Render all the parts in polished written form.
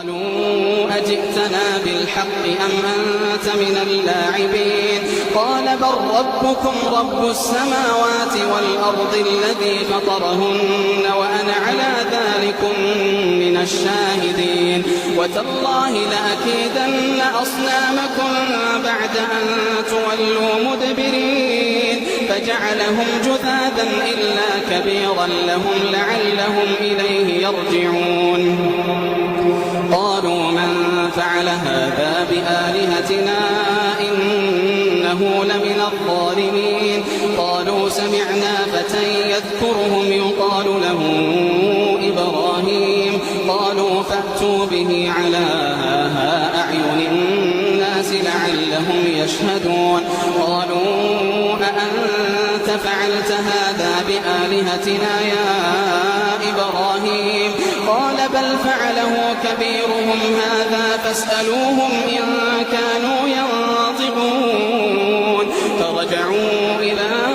قالوا أجئتنا بالحق أم أنت من اللاعبين قال بل ربكم رب السماوات والأرض الذي فطرهن وأنا على ذلكم من الشاهدين وتالله لأكيدن أصنامكم بعد أن تولوا مدبرين فجعلهم جذاذا إلا كبيرا لهم لعلهم إليه يرجعون قالوا من فعل هذا بآلهتنا إنه لمن الظالمين قالوا سمعنا فتى يذكرهم يقال له إبراهيم قالوا فأتوا به على أعين الناس لعلهم يشهدون قالوا أأنت فعلت هذا بآلهتنا يا إبراهيم قال بل فعله كبيرهم هذا فاسألوهم إن كانوا ينطقون فرجعوا إلى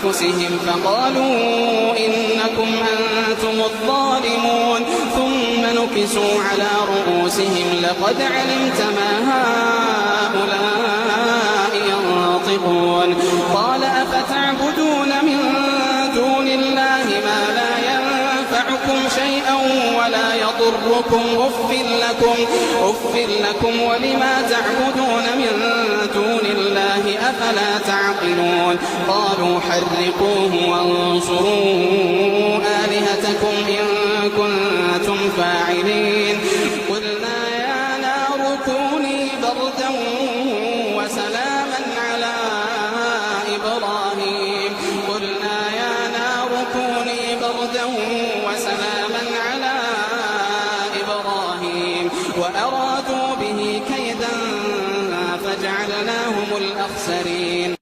أنفسهم فقالوا إنكم أنتم الظالمون ثم نكسوا على رؤوسهم لقد علمت ما هؤلاء ينطقون قال أفتعبدون من دون الله ما لا ينفعكم شيئا ولا يضركم أف لكم ولما تعبدون من دون الله أفلا تعقلون قالوا حرقوه وانصروا آلهتكم إن كنتم فاعلين قلنا يا نار كوني بردا وسلاما على إبراهيم وأرادوا به كيدا فجعلناهم الأخسرين